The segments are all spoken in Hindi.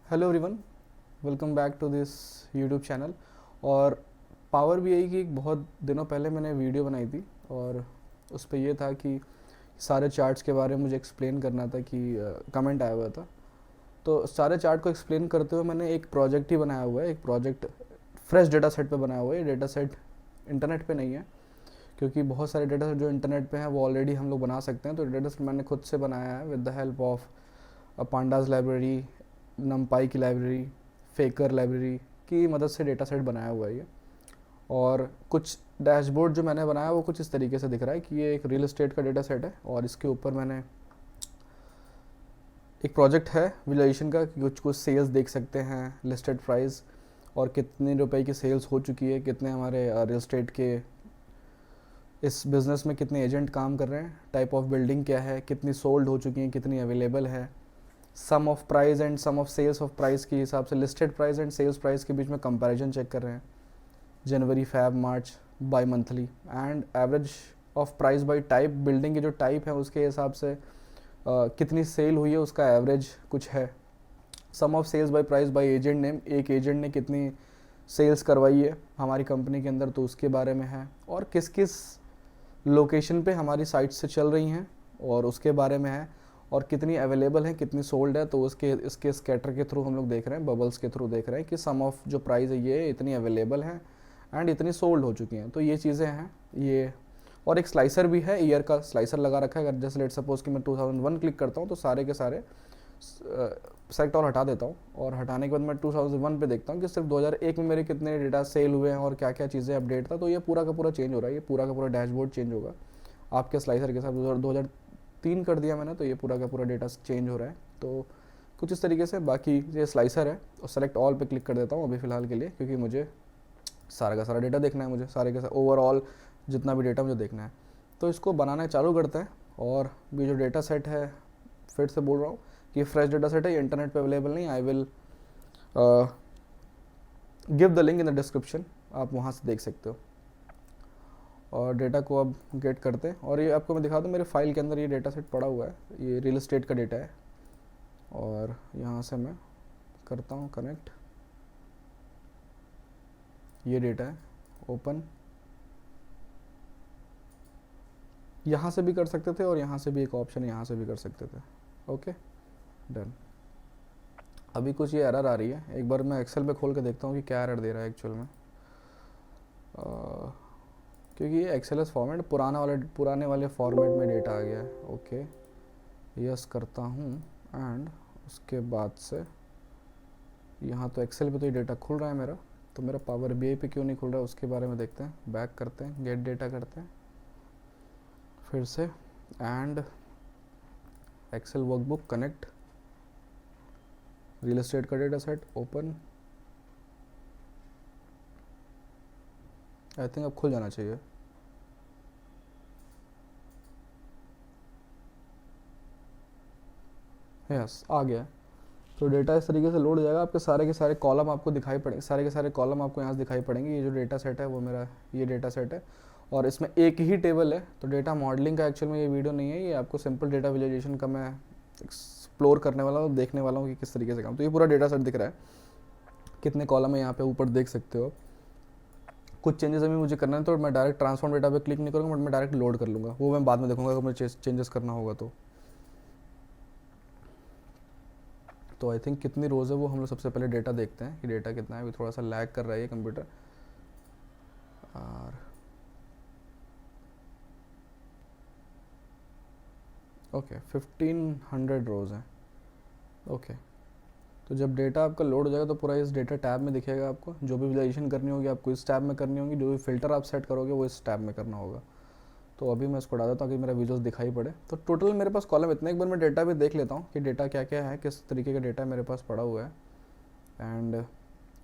Hello everyone, welcome back to this YouTube channel. और पावर बीआई की एक बहुत दिनों पहले मैंने वीडियो बनाई थी और उस पर यह था कि सारे चार्ट्स के बारे में मुझे एक्सप्लेन करना था कि कमेंट आया हुआ था। तो सारे चार्ट को एक्सप्लेन करते हुए मैंने एक प्रोजेक्ट ही बनाया हुआ है, एक प्रोजेक्ट फ्रेश डेटा सेट पर बनाया हुआ है। ये डेटा सेट इंटरनेट पर नहीं है, क्योंकि बहुत सारे डेटा सेट जो इंटरनेट पे हैं वो ऑलरेडी हम लोग बना सकते हैं। तो डेटा सेट मैंने खुद से बनाया है with the help of pandas library, नमपाई की लाइब्रेरी, फेकर लाइब्रेरी की मदद से डेटा सेट बनाया हुआ है ये। और कुछ डैशबोर्ड जो मैंने बनाया वो कुछ इस तरीके से दिख रहा है कि ये एक रियल एस्टेट का डेटा सेट है और इसके ऊपर मैंने एक प्रोजेक्ट है विजुलाइजेशन का कि कुछ कुछ सेल्स देख सकते हैं, लिस्टेड प्राइस और कितने रुपए की सेल्स हो चुकी है, कितने हमारे रियल एस्टेट के इस बिज़नेस में कितने एजेंट काम कर रहे हैं, टाइप ऑफ बिल्डिंग क्या है, कितनी सोल्ड हो चुकी हैं, कितनी अवेलेबल है, sum of price and sum of sales of price के हिसाब से listed price and sales price के बीच में कंपैरिजन चेक कर रहे हैं, January Feb March bimonthly, and average of price by type, building की जो टाइप है उसके हिसाब से कितनी सेल हुई है उसका एवरेज कुछ है, sum of sales by price by agent name, एक एजेंट ने कितनी सेल्स करवाई है हमारी कंपनी के अंदर तो उसके बारे में है, और किस किस लोकेशन पे हमारी साइट से चल रही हैं और उसके बारे में है, और कितनी अवेलेबल है, कितनी सोल्ड है। तो उसके इसके स्कैटर के थ्रू हम लोग देख रहे हैं, बबल्स के थ्रू देख रहे हैं कि सम ऑफ जो प्राइस है ये इतनी अवेलेबल है एंड इतनी सोल्ड हो चुकी हैं। तो ये चीज़ें हैं ये। और एक स्लाइसर भी है, ईयर का स्लाइसर लगा रखा है। अगर जैसे लेट सपोज कि मैं 2001 क्लिक करता हूँ तो सारे के सारे सेलेक्ट और हटा देता हूँ, और हटाने के बाद मैं 2001 पे देखता हूँ कि सिर्फ 2001 में मेरे कितने डेटा सेल हुए हैं और क्या क्या चीज़ें अपडेट था। तो ये पूरा का पूरा चेंज हो रहा है, ये पूरा का पूरा डैशबोर्ड चेंज होगा आपके स्लाइसर के साथ। 2003 कर दिया मैंने तो ये पूरा का पूरा डेटा चेंज हो रहा है। तो कुछ इस तरीके से। बाकी ये स्लाइसर है और सेलेक्ट ऑल पे क्लिक कर देता हूँ अभी फ़िलहाल के लिए, क्योंकि मुझे सारा का सारा डेटा देखना है, मुझे सारे का सारा ओवरऑल जितना भी डेटा मुझे देखना है। तो इसको बनाना चालू करते हैं। और ये जो डेटा सेट है, फिर से बोल रहा हूँ कि फ्रेश डेटा सेट है, ये इंटरनेट पे अवेलेबल नहीं। I will give the link in the description, आप वहाँ से देख सकते हो। और डेटा को अब गेट करते हैं, और ये आपको मैं दिखा दूँ मेरे फाइल के अंदर ये डेटा सेट पड़ा हुआ है, ये रियल एस्टेट का डेटा है। और यहाँ से मैं करता हूँ कनेक्ट, ये डेटा है, ओपन। यहाँ से भी कर सकते थे और यहाँ से भी एक ऑप्शन यहाँ से भी कर सकते थे। Okay done. अभी कुछ ये एरर आ रही है, एक बार मैं एक्सेल पे खोल के देखता हूँ कि क्या एरर दे रहा है एक्चुअल में। क्योंकि ये एक्सेलएस फॉर्मेट पुराने वाले फॉर्मेट में डेटा आ गया है। ओके यस करता हूँ, एंड उसके बाद से यहाँ तो एक्सेल पे तो ये डेटा खुल रहा है मेरा, तो मेरा पावर बीआई पे क्यों नहीं खुल रहा है उसके बारे में देखते हैं। बैक करते हैं, गेट डेटा करते हैं फिर से, and Excel workbook connect, real estate का data set open. I think अब खुल जाना चाहिए। यस आ गया। तो डेटा इस तरीके से लोड हो जाएगा, आपके सारे के सारे कॉलम आपको दिखाई पड़ेंगे, सारे के सारे कॉलम आपको यहाँ से दिखाई पड़ेंगे। ये जो डेटा सेट है वो मेरा ये डेटा सेट है, और इसमें एक ही टेबल है। तो डेटा मॉडलिंग का एक्चुअल में ये वीडियो नहीं है, ये आपको सिंपल डेटा विजुअलाइजेशन का मैं एक्सप्लोर करने वाला हूँ, देखने वाला हूँ कि किस तरीके से काम। तो ये पूरा डेटा सेट दिख रहा है, कितने कॉलम है यहाँ पे ऊपर देख सकते हो। कुछ चेंजेस अभी मुझे करना है तो मैं डायरेक्ट ट्रांसफॉर्म डेटा पे क्लिक नहीं करूँगा, बट मैं डायरेक्ट लोड कर लूँगा, वो मैं बाद में देखूँगा अगर मुझे चेंजेस करना होगा तो आई थिंक कितनी रोज़ है वो हम लोग सबसे पहले डेटा देखते हैं कि डेटा कितना है। अभी थोड़ा सा लैग कर रहा है ये कंप्यूटर। और ओके 1500 रोज़ हैं। ओके तो जब डेटा आपका लोड हो जाएगा तो पूरा इस डेटा टैब में दिखेगा आपको। जो भी विजुअलाइजेशन करनी होगी आपको इस टैब में करनी होगी, जो भी फिल्टर आप सेट करोगे वो इस टैब में करना होगा। तो अभी मैं इसको डाल देता हूँ ताकि मेरा विजुअल्स दिखाई पड़े। तो टोटल मेरे पास कॉलम इतने, एक बार मैं डेटा भी देख लेता हूँ कि डेटा क्या क्या है, किस तरीके का डेटा मेरे पास पड़ा हुआ है, एंड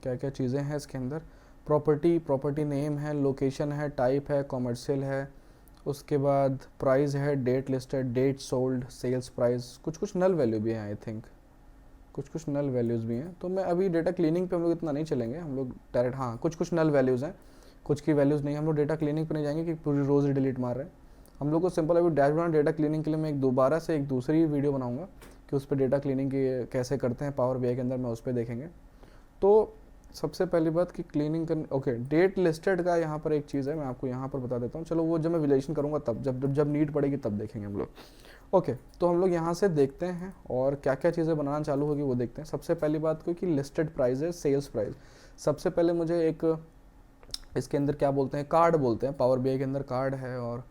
क्या क्या चीज़ें हैं इसके अंदर। प्रॉपर्टी नेम है, लोकेशन है, टाइप है, कॉमर्शियल है, उसके बाद प्राइस है, date listed, date sold, sales price, कुछ नल वैल्यू भी है आई थिंक, कुछ नल वैल्यूज़ भी हैं। तो मैं अभी डेटा क्लीनिंग पे हम लोग इतना नहीं चलेंगे, हम लोग डायरेक्ट, हाँ कुछ नल वैल्यूज़ हैं, कुछ की वैल्यूज़ नहीं। हम लोग डेटा क्लीनिंग पे नहीं जाएंगे कि पूरी रोज़ ही डिलीट मार रहे हैं। हम लोग को सिंपल अभी डैशबोर्ड डेटा क्लीनिंग के लिए मैं एक दोबारा से एक दूसरी वीडियो बनाऊंगा, कि उस पर डेटा क्लीनिंग की कैसे करते हैं पावर बीआई के अंदर, मैं उस पर देखेंगे। तो सबसे पहली बात कि क्लीनिंग करनी, ओके डेट लिस्टेड का यहाँ पर एक चीज़ है, मैं आपको यहाँ पर बता देता हूँ। चलो वो जब मैं विजुलाइजेशन करूँगा तब, जब नीड पड़ेगी तब देखेंगे हम लोग। ओके तो हम लोग यहाँ से देखते हैं और क्या क्या चीज़ें बनाना चालू होगी वो देखते हैं। सबसे पहली बात को कि लिस्टेड प्राइस है, सेल्स प्राइस। सबसे पहले मुझे एक इसके अंदर क्या बोलते हैं, कार्ड बोलते हैं, पावर बीआई के अंदर कार्ड है और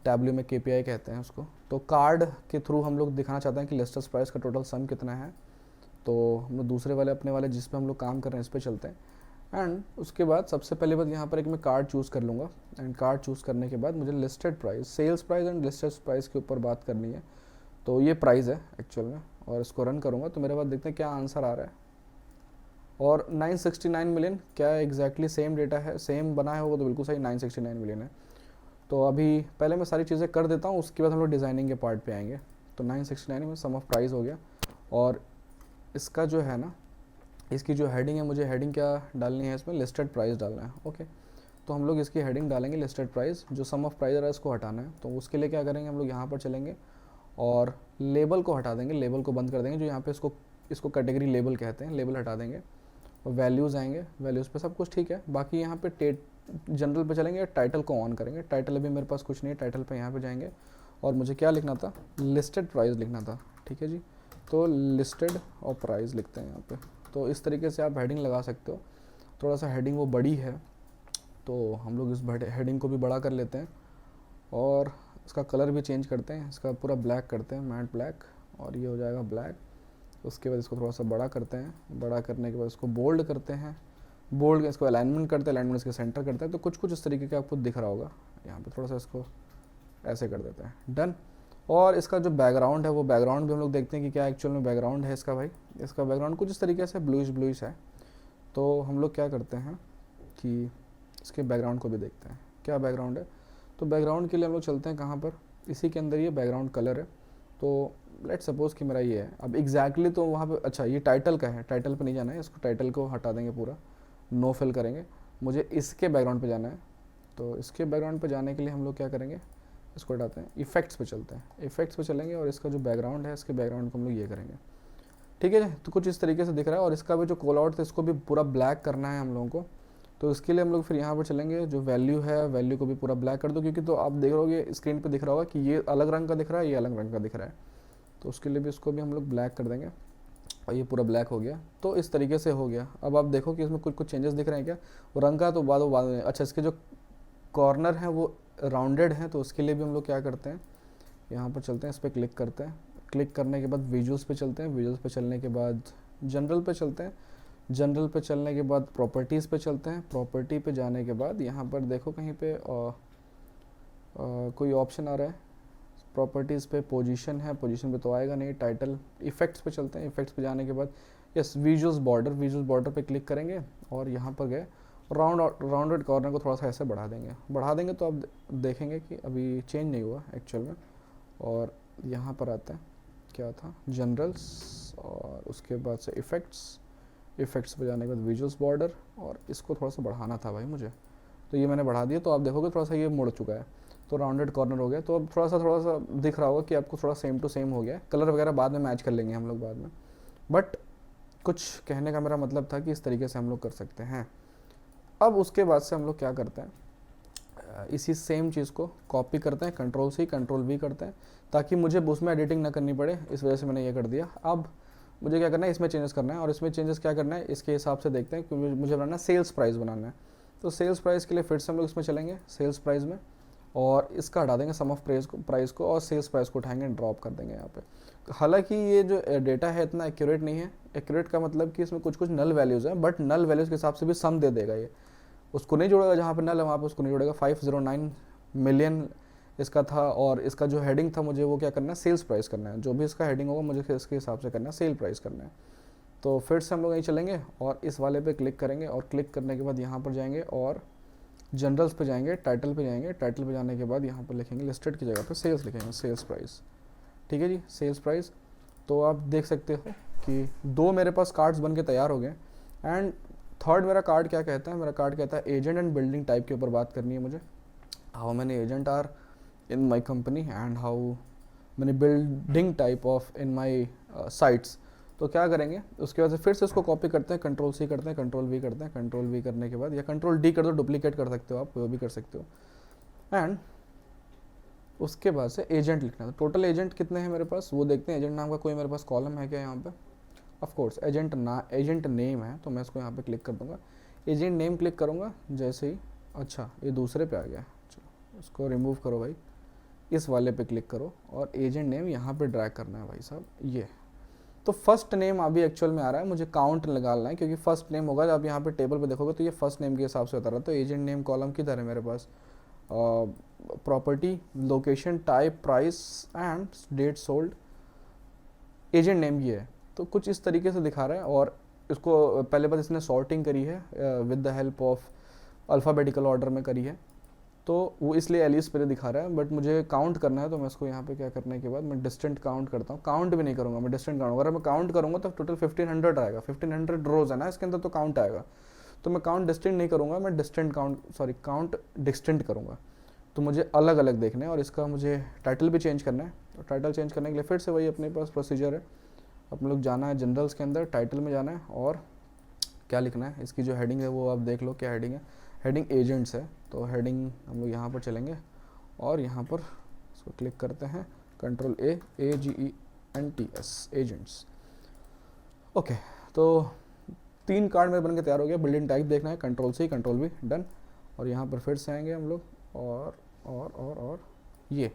टैब्ल्यू में केपीआई कहते हैं उसको। तो कार्ड के थ्रू हम लोग दिखाना चाहते हैं कि लिस्टेड प्राइस का टोटल सम कितना है। तो हम लोग दूसरे वाले अपने वाले जिस पे हम लोग काम कर रहे हैं इस पर चलते हैं। एंड उसके बाद सबसे पहले बात यहाँ पर एक मैं कार्ड चूज़ कर लूँगा। एंड कार्ड चूज़ करने के बाद मुझे listed price, sales price and listed price के ऊपर बात करनी है। तो ये प्राइस है एक्चुअल में, और इसको रन करूँगा तो मेरे पास देखते हैं क्या आंसर आ रहा है। और 969 मिलियन, क्या एग्जैक्टली सेम डेटा है, सेम बना है वो तो बिल्कुल सही 969 मिलियन है। तो अभी पहले मैं सारी चीज़ें कर देता हूँ, उसके बाद हम लोग डिज़ाइनिंग के पार्ट पे आएंगे। तो 969 में सम ऑफ प्राइस हो गया। और इसका जो है ना, इसकी जो हेडिंग है, मुझे हेडिंग क्या डालनी है इसमें, लिस्टेड प्राइस डालना है। ओके तो हम लोग इसकी हेडिंग डालेंगे लिस्टेड प्राइस, जो सम ऑफ प्राइस है इसको हटाना है। तो उसके लिए क्या करेंगे, हम लोग यहाँ पर चलेंगे और लेबल को हटा देंगे, लेबल को बंद कर देंगे, जो यहाँ पे इसको कैटेगरी लेबल कहते हैं, लेबल हटा देंगे। और वैल्यूज़ आएंगे, वैल्यूज़ पे सब कुछ ठीक है। बाकी यहाँ पे जनरल पे चलेंगे, टाइटल को ऑन करेंगे। टाइटल अभी मेरे पास कुछ नहीं है, टाइटल पे यहाँ पे जाएंगे और मुझे क्या लिखना था, लिस्टेड प्राइस लिखना था। ठीक है जी, तो लिस्टेड और प्राइस लिखते हैं यहाँ पे। तो इस तरीके से आप हेडिंग लगा सकते हो। थोड़ा सा हेडिंग वो बड़ी है तो हम लोग इस हेडिंग को भी बड़ा कर लेते हैं और इसका कलर भी चेंज करते हैं, इसका पूरा ब्लैक करते हैं, मैट ब्लैक, और ये हो जाएगा ब्लैक। उसके बाद इसको थोड़ा सा बड़ा करते हैं, बड़ा करने के बाद इसको बोल्ड करते हैं, बोल्ड इसको अलाइनमेंट करते हैं, अलाइनमेंट इसके सेंटर करते हैं। तो कुछ कुछ इस तरीके का आपको दिख रहा होगा। यहाँ पे थोड़ा सा इसको ऐसे कर देते हैं, डन। और इसका जो बैकग्राउंड है वो बैकग्राउंड भी हम लोग देखते हैं कि क्या एक्चुअल में बैकग्राउंड है इसका। भाई इसका बैकग्राउंड कुछ इस तरीके से ब्लूइश है। तो हम लोग क्या करते हैं कि इसके बैकग्राउंड को भी देखते हैं क्या बैकग्राउंड है। तो बैकग्राउंड के लिए हम लोग चलते हैं कहाँ पर, इसी के अंदर ये बैकग्राउंड कलर है। तो लेट सपोज कि मेरा ये है। अब एग्जैक्टली तो वहाँ पे, अच्छा ये टाइटल का है, टाइटल पे नहीं जाना है, इसको टाइटल को हटा देंगे, पूरा नो फिल करेंगे। मुझे इसके बैकग्राउंड पे जाना है। तो इसके बैकग्राउंड पे जाने के लिए हम लोग क्या करेंगे, इसको हटाते हैं, इफेक्ट्स पे चलते हैं, इफेक्ट्स पे चलेंगे और इसका जो बैकग्राउंड है, इसके बैकग्राउंड को हम लोग ये करेंगे। ठीक है, तो कुछ इस तरीके से दिख रहा है। और इसका भी जो कॉल आउट था इसको भी पूरा ब्लैक करना है हम लोगों को। तो इसके लिए हम लोग फिर यहाँ पर चलेंगे, जो वैल्यू है वैल्यू को भी पूरा ब्लैक कर दो, क्योंकि तो आप देख रहोगे स्क्रीन पे दिख रहा होगा कि ये अलग रंग का दिख रहा है, ये अलग रंग का दिख रहा है। तो उसके लिए भी इसको भी हम लोग ब्लैक कर देंगे और ये पूरा ब्लैक हो गया। तो इस तरीके से हो गया। अब आप देखो कि इसमें कुछ चेंजेस दिख रहे हैं क्या, वो रंग का तो बाद में। अच्छा इसके जो कॉर्नर हैं वो राउंडेड हैं, तो उसके लिए भी हम लोग क्या करते हैं, यहाँ पर चलते हैं, इस पर क्लिक करते हैं। क्लिक करने के बाद विजुअल्स पे चलते हैं, विजुअल्स पे चलने के बाद जनरल पे चलते हैं, जनरल पे चलने के बाद प्रॉपर्टीज़ पे चलते हैं। प्रॉपर्टी पे जाने के बाद यहाँ पर देखो कहीं पे कोई ऑप्शन आ रहा है प्रॉपर्टीज़ पे, पोजीशन है, पोजीशन पे तो आएगा नहीं। टाइटल, इफेक्ट्स पे चलते हैं, इफेक्ट्स पे जाने के बाद yes visuals border, visuals border पे क्लिक करेंगे और यहाँ पर गए राउंडेड कॉर्नर को थोड़ा सा ऐसे बढ़ा देंगे तो आप देखेंगे कि अभी चेंज नहीं हुआ एक्चुअल में। और यहाँ पर आता है क्या था, जनरल्स, और उसके बाद से इफेक्ट्स पे जाने के बाद विजुअल्स बॉर्डर, और इसको थोड़ा सा बढ़ाना था भाई मुझे, तो ये मैंने बढ़ा दिया। तो आप देखोगे थोड़ा सा ये मुड़ चुका है, तो राउंडेड कॉर्नर हो गया। तो अब थोड़ा सा दिख रहा होगा कि आपको थोड़ा सेम टू सेम हो गया है। कलर वगैरह बाद में मैच कर लेंगे हम लोग बाद में, बट कुछ कहने का मेरा मतलब था कि इस तरीके से हम लोग कर सकते हैं। अब उसके बाद से हम लोग क्या करते हैं, इसी सेम चीज़ को कॉपी करते हैं, कंट्रोल-C कंट्रोल-V करते हैं, ताकि मुझे उसमें एडिटिंग ना करनी पड़े। इस वजह से मैंने ये कर दिया। अब मुझे क्या करना है, इसमें चेंजेस करना है, और इसमें चेंजेस क्या करना है इसके हिसाब से देखते हैं, क्योंकि मुझे बनाना है सेल्स प्राइस बनाना है। तो सेल्स प्राइस के लिए फिर से हम लोग इसमें चलेंगे, सेल्स प्राइस में, और इसका हटा देंगे सम ऑफ प्राइस को, और सेल्स प्राइस को उठाएंगे, ड्रॉप कर देंगे यहाँ पे। हालांकि ये जो डेटा है इतना एक्यूरेट नहीं है। एक्यूरेट का मतलब कि इसमें कुछ नल वैल्यूज़ हैं, बट नल वैल्यूज़ के हिसाब से भी सम दे देगा ये, उसको नहीं जोड़ेगा, जहाँ पे नल है वहाँ पे उसको नहीं जोड़ेगा। 509 मिलियन इसका था, और इसका जो हेडिंग था मुझे वो क्या करना है, सेल्स प्राइस करना है। जो भी इसका हेडिंग होगा मुझे इसके हिसाब से करना है, सेल प्राइस करना है। तो फिर से हम लोग यहीं चलेंगे और इस वाले पे क्लिक करेंगे, और क्लिक करने के बाद यहाँ पर जाएंगे और जनरल्स पे जाएंगे, टाइटल पे जाएंगे। टाइटल पे जाने के बाद यहाँ पर लिखेंगे लिस्टेड की जगह पे सेल्स लिखेंगे, सेल्स प्राइस। ठीक है जी, सेल्स प्राइस। तो आप देख सकते हो कि 2 मेरे पास कार्ड्स बन के तैयार हो गए। एंड थर्ड मेरा कार्ड क्या कहता है, मेरा कार्ड कहता है एजेंट एंड बिल्डिंग टाइप के ऊपर बात करनी है मुझे। How many agent are in my company and how many building type of in my sites. तो क्या करेंगे उसके बाद से फिर से इसको कॉपी करते हैं, कंट्रोल सी करते हैं, कंट्रोल वी करते हैं, कंट्रोल वी करने के बाद या कंट्रोल डी कर दो, डुप्लीकेट कर सकते हो आप, वो भी कर सकते हो। एंड उसके बाद से एजेंट लिखना है। टोटल एजेंट कितने हैं मेरे पास वो देखते हैं। एजेंट नाम का कोई मेरे पास कॉलम है क्या यहाँ पे? ऑफ कोर्स एजेंट नेम है, तो मैं इसको यहाँ पे क्लिक कर दूंगा। एजेंट नेम क्लिक करूँगा जैसे ही, अच्छा ये दूसरे पे आ गया, चलो इसको रिमूव करो भाई, इस वाले पे क्लिक करो और एजेंट नेम यहाँ पे ड्रैग करना है भाई साहब ये। तो फर्स्ट नेम अभी एक्चुअल में आ रहा है, मुझे काउंट लगाना है क्योंकि फर्स्ट नेम होगा, जब आप यहाँ पे टेबल पे देखोगे तो ये फर्स्ट नेम के हिसाब से होता रहा। तो एजेंट नेम कॉलम किधर है मेरे पास? Property, location, type, price and date sold, agent name ये है। तो कुछ इस तरीके से दिखा रहा है। और इसको पहले बार इसने सॉर्टिंग करी है with the help of alphabetical order में करी है, तो वो इसलिए एलिस पहले दिखा रहा है। बट मुझे काउंट करना है, तो मैं इसको यहाँ पे क्या करने के बाद मैं डिस्टेंट काउंट करता हूँ। काउंट भी नहीं करूँगा मैं, डिस्टेंट काउंट। अगर मैं काउंट करूँगा तो टोटल 1500 आएगा, 1500 रोज है ना इसके अंदर, तो काउंट आएगा। तो मैं काउंट डिस्टेंट नहीं करूँगा, मैं काउंट डिस्टेंट करूँगा। तो मुझे अलग अलग देखने हैं। और इसका मुझे टाइटल भी चेंज करना है। तो टाइटल चेंज करने के लिए फिर से वही अपने पास प्रोसीजर है, अपने लोग जाना है जनरल्स के अंदर, टाइटल में जाना है और क्या लिखना है। इसकी जो हेडिंग है वो आप देख लो क्या हेडिंग है। हेडिंग एजेंट्स है, तो हेडिंग हम लोग यहाँ पर चलेंगे और यहाँ पर इसको क्लिक करते हैं, कंट्रोल AGENTS एजेंट्स। ओके, तो 3 कार्ड मेरे बन के तैयार हो गया। बिल्डिंग टाइप देखना है, control C control V done. और यहाँ पर फिर से आएंगे हम लोग और ये,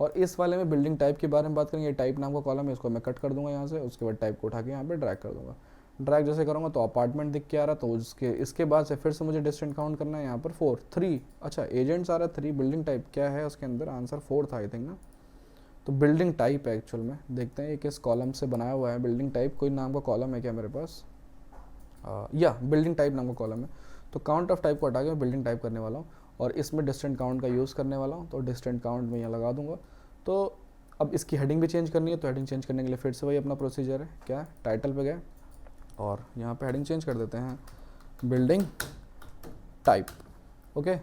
और इस वाले में बिल्डिंग टाइप के बारे में बात करेंगे। टाइप नाम का कॉलम है, इसको मैं कट कर दूंगा यहाँ से। उसके बाद टाइप को उठा के यहाँ पे ड्रैग कर दूंगा। ड्रैग जैसे करूँगा तो अपार्टमेंट दिख के आ रहा, तो उसके इसके बाद से फिर से मुझे डिस्टेंट काउंट करना है यहाँ पर 4 3। अच्छा एजेंट्स आ रहा है 3, बिल्डिंग टाइप क्या है उसके अंदर? आंसर 4 था आई थिंक ना। तो बिल्डिंग टाइप है एक्चुअल में, देखते हैं ये किस कॉलम से बनाया हुआ है। बिल्डिंग टाइप कोई नाम का कॉलम है क्या मेरे पास? या बिल्डिंग टाइप नाम का कॉलम है। तो काउंट ऑफ टाइप को हटा के मैं बिल्डिंग टाइप करने वाला हूँ और इसमें डिस्टेंट काउंट का यूज़ करने वाला हूँ। तो डिस्टेंट काउंट में यहाँ लगा दूंगा। तो अब इसकी हेडिंग भी चेंज करनी है, तो हेडिंग चेंज करने के लिए फिर से वही अपना प्रोसीजर है। क्या? टाइटल पे गए और यहाँ पे हेडिंग चेंज कर देते हैं, बिल्डिंग टाइप। ओके,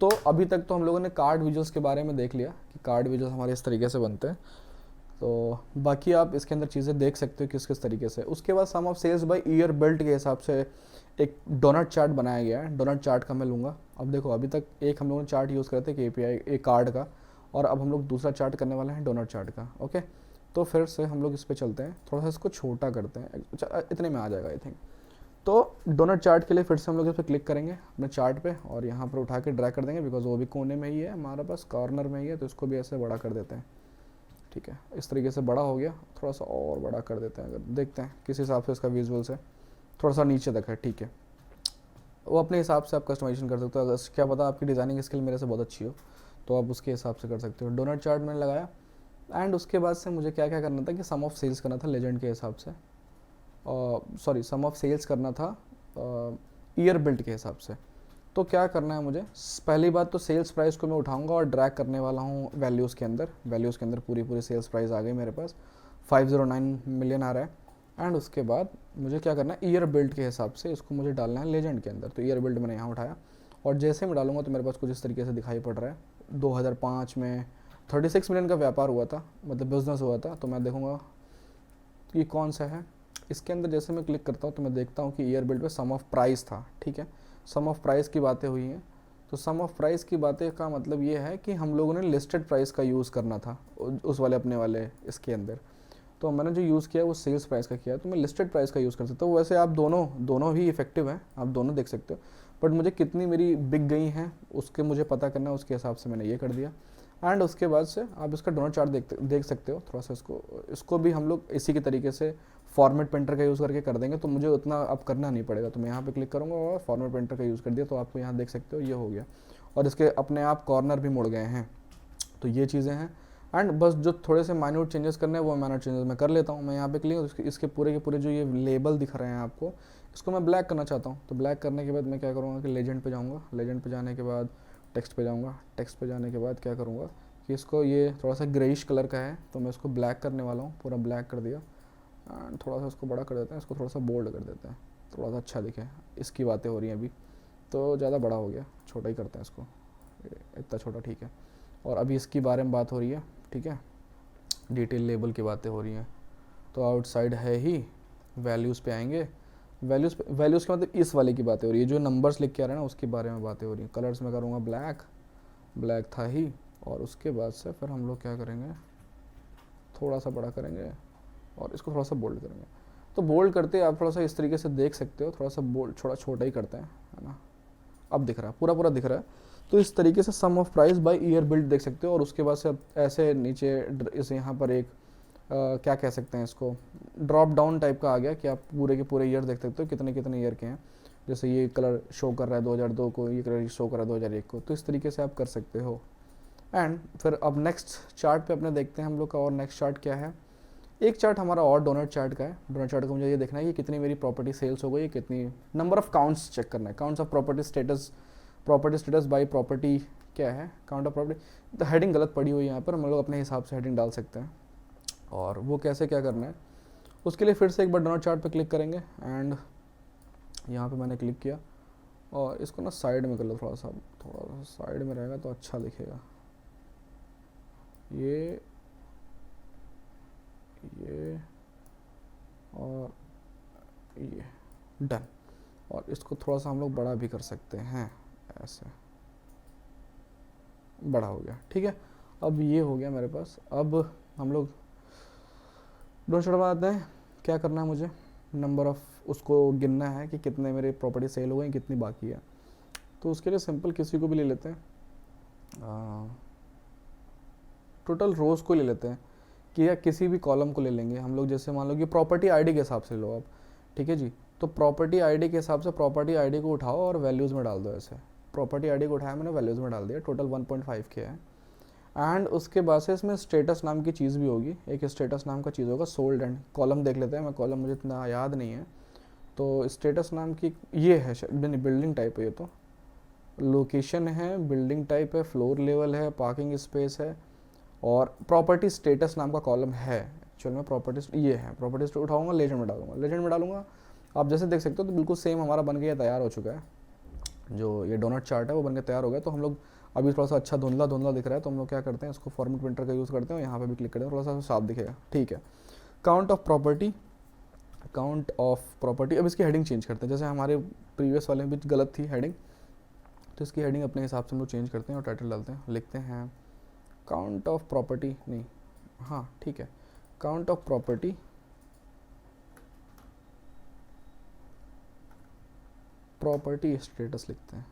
तो अभी तक तो हम लोगों ने कार्ड विजुअल्स के बारे में देख लिया कि कार्ड विजुअल्स हमारे इस तरीके से बनते हैं। तो बाकी आप इसके अंदर चीज़ें देख सकते हो किस किस तरीके से। उसके बाद sum of sales by year built के हिसाब से एक डोनट चार्ट बनाया गया है। डोनट चार्ट का मैं लूँगा। अब देखो अभी तक एक हम लोगों ने चार्ट यूज़ करते थे KPI एक कार्ड का, और अब हम लोग दूसरा चार्ट करने वाले हैं डोनट चार्ट का। ओके, तो फिर से हम लोग इस पर चलते हैं, थोड़ा सा इसको छोटा करते हैं। अच्छा इतने में आ जाएगा आई थिंक। तो डोनट चार्ट के लिए फिर से हम लोग इस पर क्लिक करेंगे अपने चार्ट पे और यहाँ पर उठा के ड्रैग कर देंगे, बिकॉज वो भी कोने में ही है हमारे पास, कॉर्नर में ही है। तो इसको भी ऐसे बड़ा कर देते हैं। ठीक है, इस तरीके से बड़ा हो गया। थोड़ा सा और बड़ा कर देते हैं, अगर देखते हैं किस हिसाब से इसका विजुअल्स है। थोड़ा सा नीचे तक है, ठीक है, वो अपने हिसाब से आप कस्टमाइजेशन कर सकते हो। अगर क्या पता आपकी डिज़ाइनिंग स्किल मेरे से बहुत अच्छी हो, तो आप उसके हिसाब से कर सकते हो। डोनट चार्ट मैंने लगाया। एंड उसके बाद से मुझे क्या क्या करना था कि सम ऑफ सेल्स करना था लेजेंड के हिसाब से, सॉरी सम ऑफ सेल्स करना था ईयर बिल्ट के हिसाब से। तो क्या करना है मुझे? पहली बात तो सेल्स प्राइस को मैं उठाऊंगा और ड्रैग करने वाला हूँ वैल्यूज़ के अंदर। वैल्यूज़ के अंदर पूरी सेल्स प्राइस आ गई मेरे पास, 509 मिलियन आ रहा है। एंड उसके बाद मुझे क्या करना है, ईयर बिल्ट के हिसाब से इसको मुझे डालना है लेजेंड के अंदर। तो ईयर बिल्ट मैंने यहाँ उठाया और जैसे मैं डालूंगा तो मेरे पास कुछ इस तरीके से दिखाई पड़ रहा है। 2005 में 36 मिलियन का व्यापार हुआ था, मतलब बिजनेस हुआ था। तो मैं देखूंगा कि कौन सा है इसके अंदर। जैसे मैं क्लिक करता हूँ तो मैं देखता हूँ कि ईयर बिल्ट पे सम ऑफ प्राइस था। ठीक है, सम ऑफ प्राइस की बातें हुई हैं। तो सम ऑफ प्राइस की बातें का मतलब ये है कि हम लोगों ने लिस्टेड प्राइस का यूज़ करना था उस वाले अपने वाले इसके अंदर। तो मैंने जो यूज़ किया वो सेल्स प्राइस का किया, तो मैं लिस्टेड प्राइस का यूज़ कर सकता हूँ। वैसे आप दोनों ही इफेक्टिव हैं, आप दोनों देख सकते हो। बट मुझे कितनी मेरी बिक गई हैं उसके मुझे पता करना है, उसके हिसाब से मैंने ये कर दिया। एंड उसके बाद से आप इसका डोनट चार्ट देख सकते हो। थोड़ा सा इसको भी हम लोग इसी के तरीके से फॉर्मेट पेंटर का यूज़ करके कर देंगे, तो मुझे उतना अब करना नहीं पड़ेगा। तो मैं यहाँ पे क्लिक करूँगा और फॉर्मेट पेंटर का यूज़ कर दिया, तो आपको यहाँ देख सकते हो ये हो गया। और इसके अपने आप कॉर्नर भी मुड़ गए हैं। तो ये चीज़ें हैं। एंड बस जो थोड़े से माइन्यूट चेंजेस करने हैं वो माइन्यूट चेंजेस मैं कर लेता हूँ। मैं यहाँ पे क्लिक, इसके पूरे के पूरे जो ये लेबल दिख रहे हैं आपको, इसको मैं ब्लैक करना चाहता हूँ। तो ब्लैक करने के बाद मैं क्या करूँगा कि लेजेंड पे जाऊँगा। लेजेंड पे जाने के बाद टेक्स्ट पे जाऊँगा। टेक्स्ट पे जाने के बाद क्या करूँगा कि इसको, ये थोड़ा सा ग्रेइश कलर का है तो मैं इसको ब्लैक करने वाला हूँ। पूरा ब्लैक कर दिया एंड थोड़ा सा इसको बड़ा कर देते हैं, इसको थोड़ा सा बोल्ड कर देते हैं, थोड़ा सा अच्छा दिखे। इसकी बातें हो रही हैं अभी, तो ज़्यादा बड़ा हो गया, छोटा ही करते हैं इसको, इतना छोटा ठीक है। और अभी इसकी बारे में बात हो रही है, ठीक है। डिटेल लेबल की बातें हो रही हैं, तो आउटसाइड है ही, वैल्यूज़ पे आएंगे, वैल्यूज़ के मतलब इस वाले की बातें हो रही है, जो नंबर्स लिख के आ रहे हैं ना उसके बारे में बातें हो रही हैं। कलर्स में करूँगा ब्लैक, ब्लैक था ही, और उसके बाद से फिर हम लोग क्या करेंगे, थोड़ा सा बड़ा करेंगे और इसको थोड़ा सा बोल्ड करेंगे। तो बोल्ड करते आप थोड़ा सा इस तरीके से देख सकते हो, थोड़ा सा बोल्ड थोड़ा छोटा ही करते हैं, है ना, अब दिख रहा है, पूरा पूरा दिख रहा है। तो इस तरीके से sum of price by year build देख सकते हो, और उसके बाद से ऐसे नीचे इस यहाँ पर एक क्या कह सकते हैं इसको, ड्रॉप डाउन टाइप का आ गया कि आप पूरे के पूरे ईयर देख सकते हो कितने कितने ईयर के हैं। जैसे ये कलर शो कर रहा है 2002 को, ये कलर शो कर रहा है 2001 को, तो इस तरीके से आप कर सकते हो। एंड फिर अब नेक्स्ट चार्ट पे अपने देखते हैं हम लोग का, और नेक्स्ट चार्ट क्या है, एक चार्ट हमारा और डोनट चार्ट का है। डोनट चार्ट को मुझे ये देखना है कि कितनी मेरी प्रॉपर्टी सेल्स हो गई, कितनी नंबर ऑफ काउंट्स चेक करना है, counts of property status bye property क्या है, काउंट ऑफ प्रॉपर्टी। तो हेडिंग गलत पड़ी हुई है यहाँ पर, हम लोग अपने हिसाब से हेडिंग डाल सकते हैं, और वो कैसे क्या करना है उसके लिए फिर से एक बार डोनट चार्ट पे क्लिक करेंगे। एंड यहाँ पे मैंने क्लिक किया, और इसको ना साइड में कर लो, थोड़ा सा साइड में रहेगा तो अच्छा दिखेगा। ये और ये डन, और इसको थोड़ा सा हम लोग बड़ा भी कर सकते हैं, ऐसे बड़ा हो गया, ठीक है। अब ये हो गया मेरे पास। अब हम लोग डोंट शो आते हैं, क्या करना है मुझे, नंबर ऑफ उसको गिनना है कि कितने मेरे प्रॉपर्टी सेल हो गई, कितनी बाकी है। तो उसके लिए सिंपल किसी को भी ले लेते हैं, टोटल रोज़ को ले लेते हैं, कि या किसी भी कॉलम को ले लेंगे हम लोग। जैसे मान लो कि प्रॉपर्टी आईडी के हिसाब से लो आप, ठीक है जी। तो प्रॉपर्टी आईडी के हिसाब से प्रॉपर्टी आईडी को उठाओ और वैल्यूज़ में डाल दो। ऐसे प्रॉपर्टी आईडी को उठाया मैंने, वैल्यूज़ में डाल दिया, टोटल 1.5 के है। एंड उसके बाद से इसमें स्टेटस नाम की चीज़ भी होगी, एक स्टेटस नाम का चीज़ होगा, सोल्ड एंड कॉलम देख लेते हैं। मैं कॉलम मुझे इतना याद नहीं है, तो स्टेटस नाम की ये है, बिल्डिंग टाइप है, ये तो लोकेशन है, बिल्डिंग टाइप है, फ्लोर लेवल है, पार्किंग स्पेस है, और प्रॉपर्टी स्टेटस नाम का कॉलम है। एक्चुअल में प्रॉपर्टी ये है, प्रॉपर्टी उठाऊंगा, लेजेंड में डालूंगा, लेजेंड में डालूंगा। आप जैसे देख सकते हो तो बिल्कुल सेम हमारा बन गया, तैयार हो चुका है। जो ये डोनट चार्ट है वो बन के तैयार हो गया। तो हम लोग अभी थोड़ा सा अच्छा धुंधला धुंधला दिख रहा है, तो हम लोग क्या करते हैं, इसको फॉर्मेट प्रिंटर का यूज़ करते हैं, यहाँ पे भी क्लिक करते हैं, थोड़ा सा साफ दिखेगा, ठीक है। Count of property, count of property. अब इसकी हेडिंग चेंज करते हैं, जैसे हमारे प्रीवियस वाले में भी गलत थी हेडिंग, तो इसकी हेडिंग अपने हिसाब से हम लोग चेंज करते हैं और टाइटल डालते हैं, लिखते हैं काउंट ऑफ प्रॉपर्टी, नहीं हाँ ठीक है, count of property property status लिखते हैं,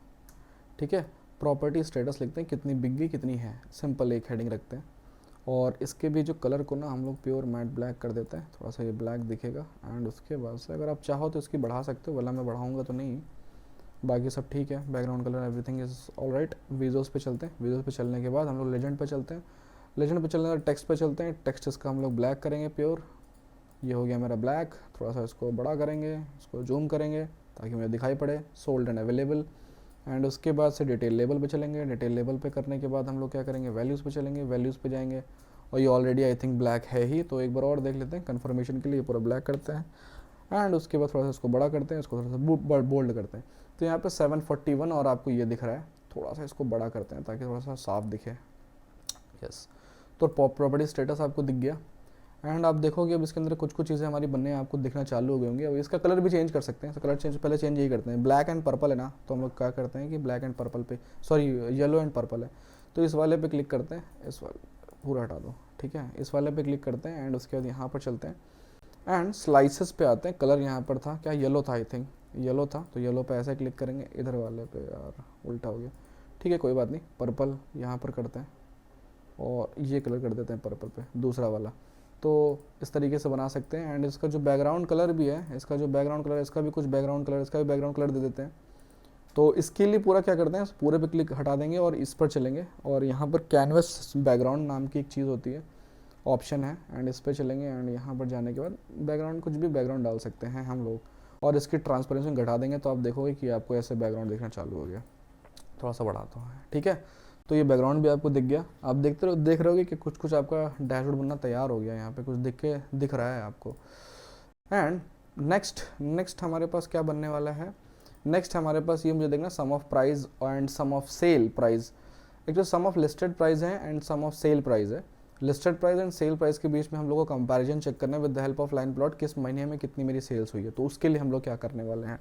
ठीक है। प्रॉपर्टी स्टेटस लिखते हैं, कितनी बिक गई कितनी है, सिंपल एक हेडिंग रखते हैं। और इसके भी जो कलर को ना हम लोग प्योर मैट ब्लैक कर देते हैं, थोड़ा सा ये ब्लैक दिखेगा। एंड उसके बाद से अगर आप चाहो तो इसकी बढ़ा सकते हो, वरना मैं बढ़ाऊंगा तो नहीं, बाकी सब ठीक है, background colour everything is all right. Visuals पे चलते हैं, विजुअल्स पे चलने के बाद हम लोग लेजेंड पे चलते हैं, लेजेंड पे चलने के बाद टेक्स्ट पे चलते हैं। टेक्स्ट इसका हम लोग ब्लैक करेंगे प्योर, ये हो गया मेरा ब्लैक। थोड़ा सा इसको बड़ा करेंगे, इसको जूम करेंगे ताकि मुझे दिखाई पड़े, सोल्ड एंड अवेलेबल। एंड उसके बाद से डिटेल लेवल पे चलेंगे, डिटेल लेवल पे करने के बाद हम लोग क्या करेंगे, वैल्यूज़ पे चलेंगे, वैल्यूज़ पे जाएंगे, और ये ऑलरेडी आई थिंक ब्लैक है ही, तो एक बार और देख लेते हैं कन्फर्मेशन के लिए, पूरा ब्लैक करते हैं। एंड उसके बाद थोड़ा सा इसको बड़ा करते हैं, इसको थोड़ा सा बोल्ड करते हैं। तो यहाँ पे 741 और आपको ये दिख रहा है, थोड़ा सा इसको बड़ा करते हैं ताकि थोड़ा सा साफ दिखे। यस, तो प्रॉपर्टी स्टेटस आपको दिख गया। एंड आप देखोगे अब इसके अंदर कुछ कुछ चीज़ें हमारी बनने आपको दिखना चालू हो गई होंगी। अब इसका कलर भी चेंज कर सकते हैं, कलर चेंज पहले चेंज यही करते हैं, ब्लैक एंड पर्पल है ना, तो हम लोग क्या करते हैं कि ब्लैक एंड पर्पल पे, सॉरी येलो एंड पर्पल है, तो इस वाले पे क्लिक करते हैं, इस वाले पूरा हटा दो, ठीक है, इस वाले पे क्लिक करते हैं। एंड उसके बाद यहाँ पर चलते हैं एंड स्लाइसेस पे आते हैं। कलर यहाँ पर था, क्या येलो था, आई थिंक येलो था, तो येलो पे ऐसे क्लिक करेंगे, इधर वाले पे यार उल्टा हो गया, ठीक है कोई बात नहीं, पर्पल यहाँ पर करते हैं और ये कलर कर देते हैं पर्पल पे, दूसरा वाला। तो इस तरीके से बना सकते हैं। एंड इसका जो बैकग्राउंड कलर भी है, इसका जो बैकग्राउंड कलर है, इसका भी कुछ बैकग्राउंड कलर, इसका भी बैकग्राउंड कलर दे देते हैं। तो इसके लिए पूरा क्या करते हैं, पूरे पे क्लिक हटा देंगे और इस पर चलेंगे, और यहाँ पर कैनवस बैकग्राउंड नाम की एक चीज़ होती है, ऑप्शन है, एंड इस पर चलेंगे। एंड यहाँ पर जाने के बाद बैकग्राउंड, कुछ भी बैकग्राउंड डाल सकते हैं हम लोग, और इसकी ट्रांसपेरेंसी घटा देंगे, तो आप देखोगे कि आपको ऐसे बैकग्राउंड दिखना चालू हो गया। थोड़ा सा बढ़ाता हूँ, ठीक है। तो ये बैकग्राउंड भी आपको दिख गया। आप देख रहे होगे कि कुछ कुछ आपका डैशबोर्ड बनना तैयार हो गया, यहाँ पे कुछ दिख रहा है आपको। एंड नेक्स्ट हमारे पास क्या बनने वाला है, नेक्स्ट हमारे पास ये मुझे देखना, sum of price and sum of sale price. एक तो सम ऑफ लिस्टेड प्राइस है and sum of sale price है। Listed price and sale price के बीच में हम लोग को कंपैरिजन चेक करना है with the help of line plot, किस महीने में कितनी मेरी सेल्स हुई है। तो उसके लिए हम लोग क्या करने वाले हैं,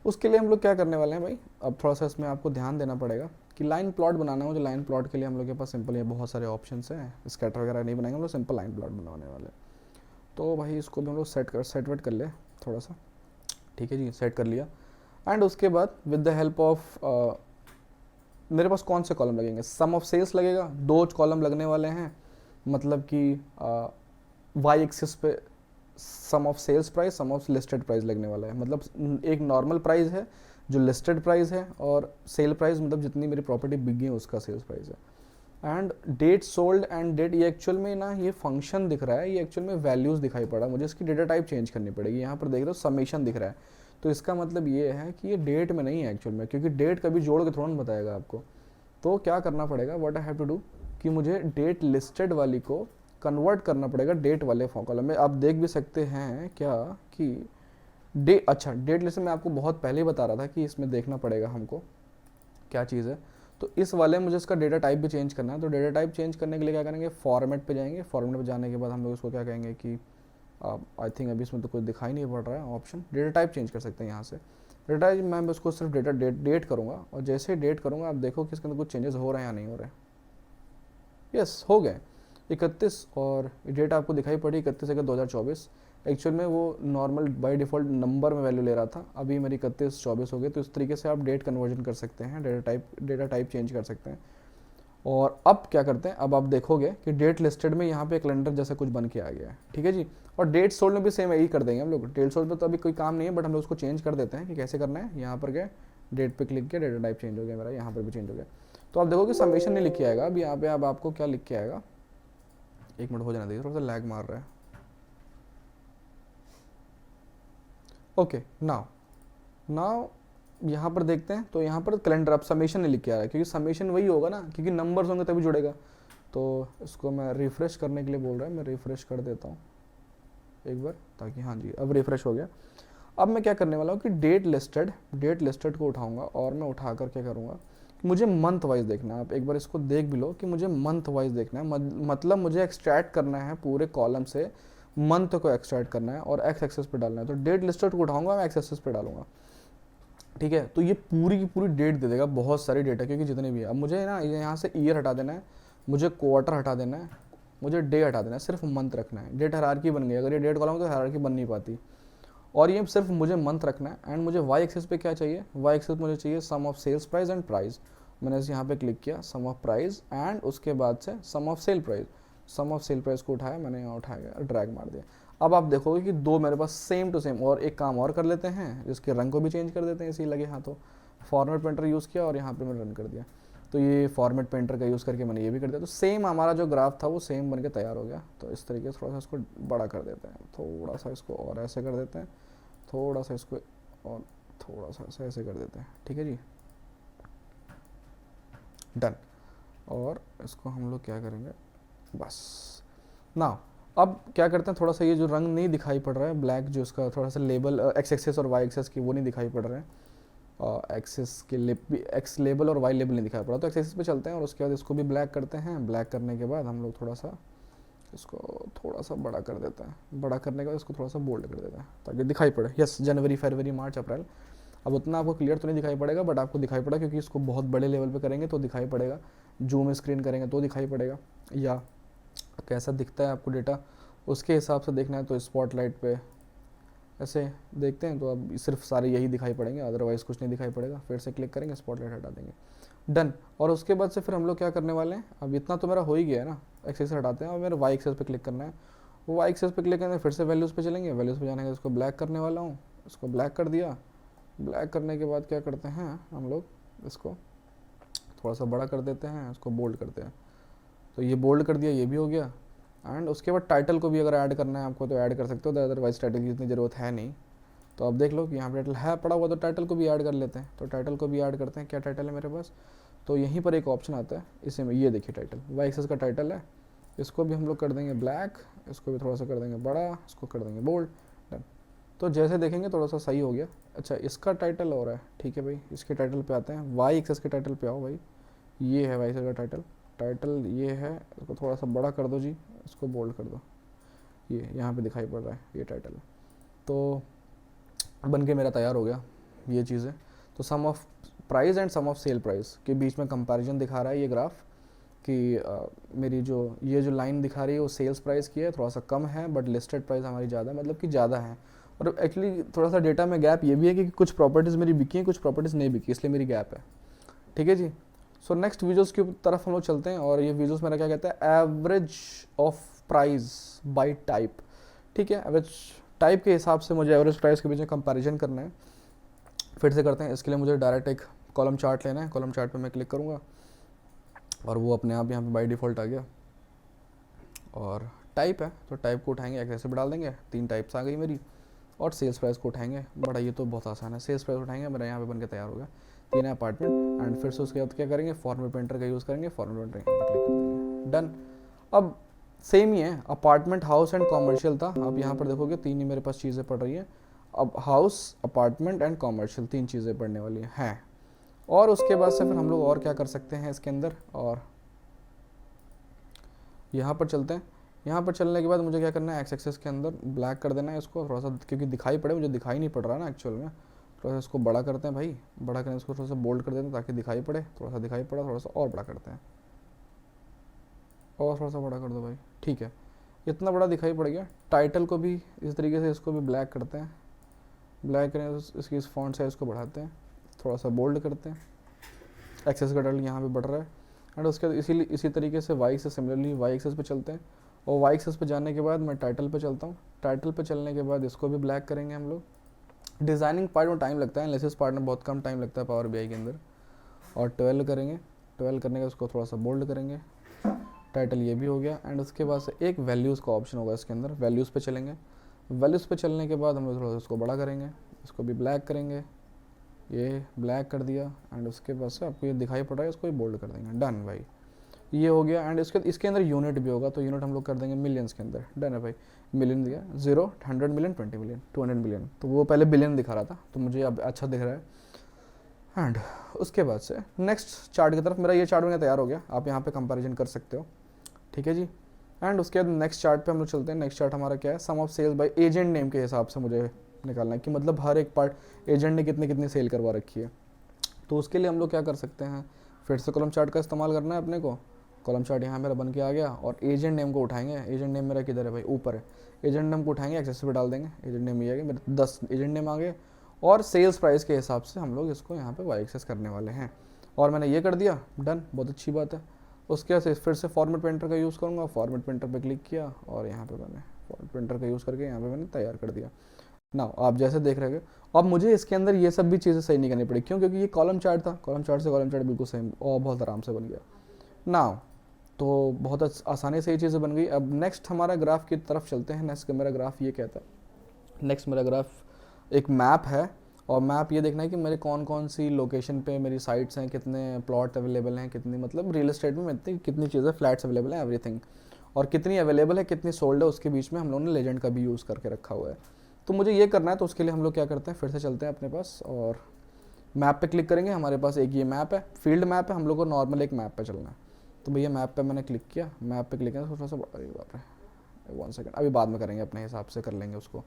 उसके लिए हम लोग क्या करने वाले हैं भाई, अब थोड़ा सा इसमें आपको ध्यान देना पड़ेगा कि लाइन प्लॉट बनाना हो। जो लाइन प्लॉट के लिए हम लोग के पास सिंपल ये बहुत सारे ऑप्शंस हैं, स्कैटर वगैरह नहीं बनाएंगे हम लोग, सिंपल लाइन प्लॉट बनाने वाले। तो भाई इसको भी हम लोग सेट वेट कर ले थोड़ा सा, ठीक है जी, सेट कर लिया। एंड उसके बाद विद द हेल्प ऑफ मेरे पास कौन से कॉलम लगेंगे, सम ऑफ सेल्स लगेगा, 2 कॉलम लगने वाले हैं, मतलब कि वाई एक्सिस पे sum of sales price, sum of listed price लगने वाला है। मतलब एक नॉर्मल प्राइस है जो लिस्टेड प्राइस है, और सेल प्राइस मतलब जितनी मेरी प्रॉपर्टी बिकी है उसका सेल्स प्राइस है। And date sold and date, ये एक्चुअल में ना ये फंक्शन दिख रहा है, ये एक्चुअल में वैल्यूज़ दिखाई पड़ा, मुझे इसकी डेटा टाइप चेंज करनी पड़ेगी। यहाँ पर देख रहे हो समेशन दिख रहा है, तो इसका मतलब ये है कि ये डेट में नहीं है एक्चुअल में, क्योंकि डेट कभी जोड़ के थोड़ा ना बताएगा आपको। तो क्या करना पड़ेगा, what I have to do, कि मुझे डेट लिस्टेड वाली को कन्वर्ट करना पड़ेगा डेट वाले कॉलम में। आप देख भी सकते हैं क्या कि अच्छा डेट लिस्ट में आपको बहुत पहले ही बता रहा था कि इसमें देखना पड़ेगा हमको क्या चीज़ है। तो इस वाले में मुझे इसका डेटा टाइप भी चेंज करना है। तो डेटा टाइप चेंज करने के लिए क्या करेंगे, फॉर्मेट पे जाएंगे। फॉर्मेट पे जाने के बाद हम लोग उसको क्या कहेंगे कि आई थिंक अभी इसमें तो कुछ दिखाई नहीं पड़ रहा है ऑप्शन, डेटा टाइप चेंज कर सकते हैं यहाँ से। डेटा टाइप मैं उसको सिर्फ डेट करूँगा, और जैसे डेट करूँगा आप देखो कि इसके अंदर कुछ चेंजेस हो रहे हैं या नहीं हो रहे हैं। यस हो गए 31, और डेट आपको दिखाई पड़ी 31/1/2024। एक्चुअल में वो नॉर्मल बाय डिफ़ॉल्ट नंबर में वैल्यू ले रहा था, अभी मेरी 31/24 हो गई। तो इस तरीके से आप डेट कन्वर्जन कर सकते हैं, डेटा टाइप चेंज कर सकते हैं। और अब क्या करते हैं, अब आप देखोगे कि डेट लिस्टेड में यहाँ पे कैलेंडर जैसा कुछ बन के आ गया है, ठीक है जी। और डेट सोल्ड में भी सेम यही कर देंगे हम लोग। डेट सोल्ड में तो अभी कोई काम नहीं है, बट हम लोग उसको चेंज कर देते हैं कि कैसे करना है। यहाँ पर गए, डेट पे क्लिक किया, डेटा टाइप चेंज हो गया मेरा, यहाँ पर भी चेंज हो गया। तो आप देखो कि समेशन नहीं लिख के आएगा, अब यहाँ पे अब आपको क्या लिख के आएगा, एक मिनट हो जाना देखिए, थोड़ा सा लैग मार रहा है। ओके नाउ यहाँ पर देखते हैं, तो यहाँ पर कैलेंडर अब समेशन नहीं लिख के आ रहा है, क्योंकि समेशन वही होगा ना, क्योंकि नंबर्स होंगे तभी जुड़ेगा। तो इसको मैं रिफ्रेश करने के लिए बोल रहा है, मैं रिफ्रेश कर देता हूँ एक बार, ताकि हाँ जी अब रिफ्रेश हो गया। अब मैं क्या करने वाला हूँ कि डेट लिस्टेड को उठाऊंगा, और मैं उठा कर क्या करूँगा, मुझे मंथ वाइज देखना है। आप एक बार इसको देख भी लो कि मुझे मंथ वाइज देखना है, मतलब मुझे एक्सट्रैक्ट करना है पूरे कॉलम से, मंथ को एक्सट्रैक्ट करना है और एक्स एक्सेस पे डालना है। तो डेट लिस्टेड को उठाऊंगा, मैं एक्स एक्सेस पे डालूंगा, ठीक है। तो ये पूरी की पूरी डेट दे देगा, बहुत सारी डेटा, क्योंकि जितने भी है। अब मुझे ना यहाँ से ईयर हटा देना है, मुझे क्वार्टर हटा देना है, मुझे डे हटा देना है, सिर्फ मंथ रखना है। डेट हायरार्की बन गई, अगर ये डेट कॉलम तो हायरार्की बन नहीं पाती, और ये सिर्फ मुझे मंथ रखना है। एंड मुझे वाई एक्सेस पे क्या चाहिए, वाई एक्सेस मुझे चाहिए sum of sales price and price. मैंने यहाँ पे क्लिक किया, सम ऑफ प्राइस, एंड उसके बाद से sum of sale price. Sum of sale price को उठाया मैंने, यहाँ उठाया, ड्रैग मार दिया। अब आप देखोगे कि दो मेरे पास सेम टू सेम। और एक काम और कर लेते हैं, जिसके रंग को भी चेंज कर देते हैं इसी लगे हाथों। फॉर्मेट पेंटर यूज़ किया और यहाँ पे मैंने रन कर दिया। तो ये फॉर्मेट पेंटर का यूज़ करके मैंने ये भी कर दिया। तो सेम हमारा जो ग्राफ था वो सेम बन के तैयार हो गया। तो इस तरीके से थोड़ा सा इसको बड़ा कर देते हैं, थोड़ा सा इसको और ऐसे कर देते हैं, थोड़ा सा इसको और थोड़ा सा ऐसे कर देते हैं, ठीक है जी, डन। और इसको हम लोग क्या करेंगे, बस ना अब क्या करते हैं, थोड़ा सा ये जो रंग नहीं दिखाई पड़ रहा है ब्लैक, जो इसका थोड़ा सा लेबल एक्स एक्सेस और वाई एक्सेस की वो नहीं दिखाई पड़ रहे हैं, एक्सेस के एक्स लेबल और वाई लेबल नहीं दिखाई पड़ा। तो एक्स एक्सेस पे चलते हैं और उसके बाद इसको भी ब्लैक करते हैं। ब्लैक करने के बाद हम लोग थोड़ा सा इसको थोड़ा सा बड़ा कर देते हैं। बड़ा करने के बाद इसको थोड़ा सा बोल्ड कर देते हैं ताकि दिखाई पड़े। यस, जनवरी फरवरी मार्च अप्रैल। अब उतना आपको क्लियर तो नहीं दिखाई पड़ेगा, बट आपको दिखाई पड़ा, क्योंकि इसको बहुत बड़े लेवल पे करेंगे तो दिखाई पड़ेगा, जूम स्क्रीन करेंगे तो दिखाई पड़ेगा, या कैसा दिखता है आपको डेटा उसके हिसाब से देखना है तो स्पॉटलाइट पे ऐसे देखते हैं। तो अब सिर्फ सारे यही दिखाई पड़ेंगे, अदरवाइज़ कुछ नहीं दिखाई पड़ेगा। फिर से क्लिक करेंगे, स्पॉटलाइट हटा देंगे, डन। और उसके बाद से फिर हम लोग क्या करने वाले हैं, अब इतना तो मेरा हो ही गया है ना, एक्सेस हटाते हैं और मेरे वाई एक्सेस पे क्लिक करना है। वो वाई एक्सेस पे क्लिक करने फिर से वैल्यूज़ पे चलेंगे। वैल्यूज़ पे जाने के इसको ब्लैक करने वाला हूँ, इसको ब्लैक कर दिया। ब्लैक करने के बाद क्या करते हैं हम लोग, इसको थोड़ा सा बड़ा कर देते हैं, इसको बोल्ड करते हैं। तो ये बोल्ड कर दिया, ये भी हो गया। एंड उसके बाद टाइटल को भी अगर ऐड करना है आपको तो ऐड कर सकते हो, अदरवाइज टाइटल की इतनी ज़रूरत है नहीं। तो अब देख लो कि यहाँ पे टाइटल है पड़ा हुआ, तो टाइटल को भी ऐड कर लेते हैं। तो टाइटल को भी ऐड करते हैं। क्या टाइटल है मेरे पास, तो यहीं पर एक ऑप्शन आता है, इसी में ये देखिए टाइटल, वाई एक्सेस का टाइटल है। इसको भी हम लोग कर देंगे ब्लैक, इसको भी थोड़ा सा कर देंगे बड़ा, इसको कर देंगे बोल्ड, डन। तो जैसे देखेंगे थोड़ा सा सही हो गया। अच्छा, इसका टाइटल हो रहा है, ठीक है भाई, इसके टाइटल पे आते हैं। वाई एक्सेस के टाइटल पे आओ भाई, ये है वाई एक्सेस का टाइटल। टाइटल ये है, इसको थोड़ा सा बड़ा कर दो जी, इसको बोल्ड कर दो, ये यहाँ पे दिखाई पड़ रहा है, ये टाइटल है। तो बन के मेरा तैयार हो गया ये चीज़ें। तो sum of price and sum of sale price के बीच में कंपैरिजन दिखा रहा है ये ग्राफ कि मेरी जो ये जो लाइन दिखा रही है वो सेल्स प्राइस की है, थोड़ा सा कम है, बट लिस्टेड प्राइस हमारी ज़्यादा, मतलब कि ज़्यादा है। और एक्चुअली थोड़ा सा डेटा में गैप ये भी है कि कुछ प्रॉपर्टीज़ मेरी बिकी हैं, कुछ प्रॉपर्टीज़ नहीं बिकी, इसलिए मेरी गैप है। ठीक है जी। सो नेक्स्ट वीडियोज़ की तरफ हम लोग चलते हैं, और ये वीडियोज़ मेरा क्या कहता है, average of price by type. ठीक है, एवरेज टाइप के हिसाब से मुझे एवरेज प्राइस के बीच में कंपैरिजन करना है। फिर से करते हैं, इसके लिए मुझे डायरेक्ट एक कॉलम चार्ट लेना है। कॉलम चार्ट पे मैं क्लिक करूँगा और वो अपने आप यहाँ पे बाय डिफ़ॉल्ट आ गया। और टाइप है तो टाइप को उठाएंगे, एक्सेस पे डाल देंगे, 3 टाइप्स आ गई मेरी। और सेल्स प्राइस को उठाएंगे, बड़ा ये तो बहुत आसान है, सेल्स प्राइस उठाएंगे, मेरा यहाँ पे बन के तैयार हो गया 3 अपार्टमेंट। एंड फिर से उसके बाद क्या करेंगे, फॉर्मेट पेंटर का यूज़ करेंगे, फॉर्मेट पेंटर यहाँ पे क्लिक कर देंगे, डन। अब सेम ही है, अपार्टमेंट, हाउस एंड कॉमर्शियल था। अब यहाँ पर देखोगे 3 ही मेरे पास चीज़ें पड़ रही हैं। अब हाउस, अपार्टमेंट एंड कॉमर्शियल 3 चीज़ें पढ़ने वाली हैं। और उसके बाद से फिर हम लोग और क्या कर सकते हैं इसके अंदर, और यहाँ पर चलते हैं। यहाँ पर चलने के बाद मुझे क्या करना है, एक्स एक्सेस के अंदर ब्लैक कर देना है इसको थोड़ा सा, क्योंकि दिखाई पड़े, मुझे दिखाई नहीं पड़ रहा ना एक्चुअल में। थोड़ा सा इसको बड़ा करते हैं भाई, बड़ा करें इसको, थोड़ा सा बोल्ड कर देते हैं ताकि दिखाई पड़े, थोड़ा सा दिखाई पड़ा, थोड़ा सा और बड़ा करते हैं, और थोड़ा सा बड़ा कर दो भाई। ठीक है, इतना बड़ा दिखाई पड़ गया। टाइटल को भी इस तरीके से इसको भी ब्लैक करते हैं, ब्लैक करें तो इसकी इस फॉन्ट साइज को बढ़ाते हैं, थोड़ा सा बोल्ड करते हैं, एक्सेस का टाइटल यहाँ पे बढ़ रहा है। एंड उसके बाद इसी तरीके से वाई से सिमिलरली वाई एक्सेस पे चलते हैं, और वाई एक्सेस पे जाने के बाद मैं टाइटल पे चलता हूँ। टाइटल पे चलने के बाद इसको भी ब्लैक करेंगे हम लोग। डिज़ाइनिंग पार्ट में टाइम लगता है, एनालिसिस पार्ट में बहुत कम टाइम लगता है पावर बीआई के अंदर। और 12 करेंगे, 12 करने का उसको थोड़ा सा बोल्ड करेंगे। टाइटल ये भी हो गया। एंड उसके बाद से एक वैल्यूज़ का ऑप्शन होगा इसके अंदर, वैल्यूज़ पे चलेंगे। वैल्यूज़ पे चलने के बाद हम लोग थोड़ा सा उसको बड़ा करेंगे, इसको भी ब्लैक करेंगे, ये ब्लैक कर दिया। एंड उसके बाद से आपको ये दिखाई पड़ रहा है, इसको भी बोल्ड कर देंगे, डन भाई, ये हो गया। एंड इसके अंदर यूनिट भी होगा, तो यूनिट हम लोग कर देंगे मिलियंस के अंदर, डन है भाई। मिलियन दिया, 0, 100 मिलियन, 20 मिलियन, 200 मिलियन, तो वो पहले बिलियन दिखा रहा था, तो मुझे अब अच्छा दिख रहा है। एंड उसके बाद से नेक्स्ट चार्ट की तरफ, मेरा ये चार्ट मेरा तैयार हो गया, आप यहाँ पे कंपैरिजन कर सकते हो। ठीक है जी। एंड उसके बाद नेक्स्ट चार्ट पे हम लोग चलते हैं। नेक्स्ट चार्ट हमारा क्या है, sum of sales by agent name के हिसाब से मुझे निकालना है कि मतलब हर एक पार्ट एजेंट ने कितनी कितनी सेल करवा रखी है। तो उसके लिए हम लोग क्या कर सकते हैं, फिर से कॉलम चार्ट का इस्तेमाल करना है अपने को। कॉलम चार्ट यहाँ मेरा बन के आ गया, और एजेंट नेम को उठाएंगे। एजेंट नेम मेरा किधर है भाई, ऊपर है। एजेंट नेम को उठाएंगे, एक्सेस पे डाल देंगे, एजेंट नेम ये आ गया, मेरे 10 एजेंट नेम आ गए। और सेल्स प्राइस के हिसाब से हम लोग इसको यहाँ पे वाई एक्सेस करने वाले हैं। और मैंने ये कर दिया, डन, बहुत अच्छी बात है। उसके बाद फिर से फॉर्मेट पेंटर का यूज़ करूँगा, फॉर्मेट पेंटर पे क्लिक किया, और यहाँ पे मैंने फॉर्मेट पेंटर का यूज़ करके यहाँ पे मैंने तैयार कर दिया। ना आप जैसे देख रहे हो, अब मुझे इसके अंदर ये सब भी चीज़ें सही नहीं करनी पड़ी, क्यों, क्योंकि ये कॉलम चार्ट था, कॉलम चार्ट से कॉलम चार्ट बिल्कुल सेम और बहुत आराम से बन गया ना। तो बहुत आसानी से ये चीज़ें बन गई। अब नेक्स्ट हमारा ग्राफ की तरफ चलते हैं। नेक्स्ट मेरा ग्राफ ये कहता है, नेक्स्ट मेरा ग्राफ एक मैप है, और मैप ये देखना है कि मेरे कौन कौन सी लोकेशन पे मेरी साइट्स हैं, कितने प्लॉट अवेलेबल हैं, कितनी मतलब रियल एस्टेट में कितनी चीज़ें फ्लैट्स अवेलेबल हैं, एवरीथिंग, और कितनी अवेलेबल है, कितनी सोल्ड है, उसके बीच में हम लोगों ने लेजेंड का भी यूज़ करके रखा हुआ है। तो मुझे ये करना है, तो उसके लिए हम लोग क्या करते हैं, फिर से चलते हैं अपने पास और मैप पे क्लिक करेंगे। हमारे पास एक ये मैप है, फील्ड मैप है, हम लोग को नॉर्मल एक मैप पे चलना है। तो भैया मैप पे मैंने क्लिक किया, मैप पे क्लिक किया, थोड़ा सा अरे बाप रे 1 सेकंड, अभी बाद में करेंगे, अपने हिसाब से कर लेंगे उसको।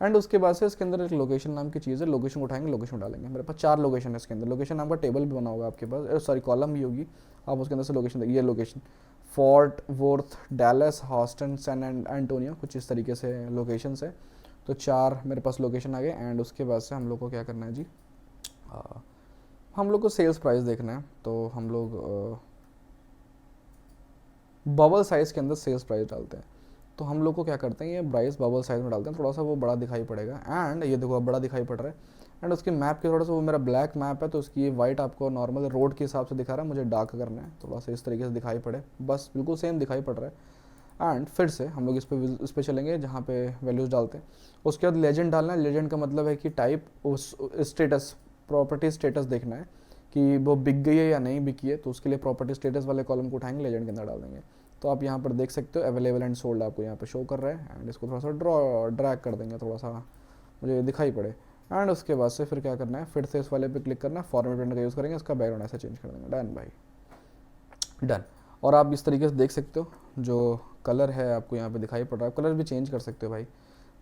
एंड उसके बाद से इसके अंदर एक लोकेशन नाम की चीज़ है, लोकेशन उठाएंगे, लोकेशन डालेंगे। मेरे पास 4 लोकेशन है इसके अंदर, लोकेशन नाम का टेबल भी बना होगा आपके पास, सॉरी कॉलम भी होगी, आप उसके अंदर से लोकेशन देखिए। ये location Fort Worth, Dallas, Houston, San Antonio, कुछ इस तरीके से लोकेशन है। तो 4 मेरे पास लोकेशन आ गए। एंड उसके बाद से हम लोग को क्या करना है जी, हम लोग को सेल्स प्राइस देखना है। तो हम लोग बबल साइज़ के अंदर सेल्स प्राइस डालते हैं। तो हम लोग को क्या करते हैं, ये प्राइस बबल साइज़ में डालते हैं, थोड़ा सा वो बड़ा दिखाई पड़ेगा। एंड ये देखो अब बड़ा दिखाई पड़ रहा है। एंड उसके मैप के थोड़ा सा, वो मेरा ब्लैक मैप है, तो उसकी ये वाइट आपको नॉर्मल रोड के हिसाब से दिखा रहा है, मुझे डार्क करना है, थोड़ा सा इस तरीके से दिखाई पड़े, बस बिल्कुल सेम दिखाई पड़ रहा है। एंड फिर से हम लोग इस पे चलेंगे जहाँ पे वैल्यूज़ डालते हैं। उसके बाद लेजेंड डालना है। लेजेंड का मतलब है कि टाइप, उस स्टेटस, प्रॉपर्टी स्टेटस देखना है कि वो बिक गई है या नहीं बिकी है। तो उसके लिए प्रॉपर्टी स्टेटस वाले कॉलम को उठाएंगे, लेजेंड के अंदर डाल देंगे। तो आप यहाँ पर देख सकते हो अवेलेबल एंड सोल्ड आपको यहाँ पे शो कर रहा है। एंड इसको थोड़ा सा ड्रैग कर देंगे, थोड़ा सा मुझे दिखाई पड़े। एंड उसके बाद से फिर क्या करना है, फिर से इस वाले पे क्लिक करना है, फॉर्मेट पेंटर का यूज़ करेंगे, इसका बैकग्राउंड ऐसा चेंज कर देंगे, डन भाई, डन। और आप इस तरीके से देख सकते हो जो कलर है आपको यहाँ पे दिखाई पड़ रहा है, कलर भी चेंज कर सकते हो भाई।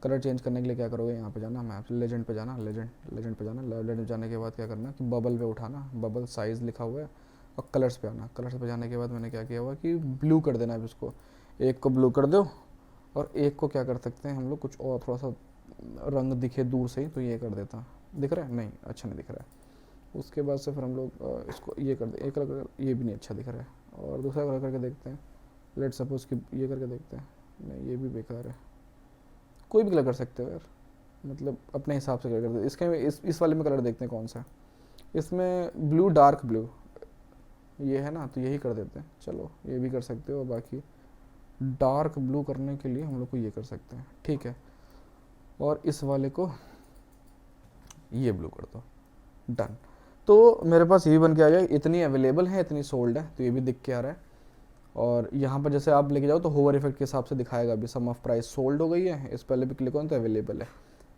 कलर चेंज करने के लिए क्या करोगे, यहाँ पे जाना, मैप लेजेंड पे जाना, लेजेंड पे जाना, लेजेंड पे जाने के बाद क्या करना कि बबल पे उठाना, बबल साइज़ लिखा हुआ है, और कलर्स पे आना। कलर्स पे जाने के बाद मैंने क्या किया हुआ कि ब्लू कर देना है इसको, एक को ब्लू कर दो, और एक को क्या कर सकते हैं हम लोग, कुछ और थोड़ा सा रंग दिखे दूर से ही, तो ये कर देता हूँ। दिख रहा है? नहीं, अच्छा नहीं दिख रहा है। उसके बाद से फिर हम लोग इसको ये कर दे, एक कलर, ये भी नहीं अच्छा दिख रहा है, और दूसरा कलर करके देखते हैं। लेट सपोज कि ये करके देखते हैं, नहीं ये भी बेकार है। कोई भी कलर कर सकते हो यार, मतलब अपने हिसाब से कलर कर दो। इसके इस वाले में कलर देखते हैं कौन सा है। इसमें ब्लू, डार्क ब्लू ये है ना, तो यही कर देते हैं। चलो ये भी कर सकते हो। बाकी डार्क ब्लू करने के लिए हम लोग को ये कर सकते हैं, ठीक है। और इस वाले को ये ब्लू कर दो, डन। तो मेरे पास ये भी बन के आ गया। इतनी अवेलेबल है, इतनी सोल्ड है, तो ये भी दिख के आ रहा है। और यहाँ पर जैसे आप लेके जाओ तो होवर इफेक्ट के हिसाब से दिखाएगा भी, सम ऑफ प्राइस सोल्ड हो गई है, इस पहले भी क्लिक हो तो अवेलेबल है,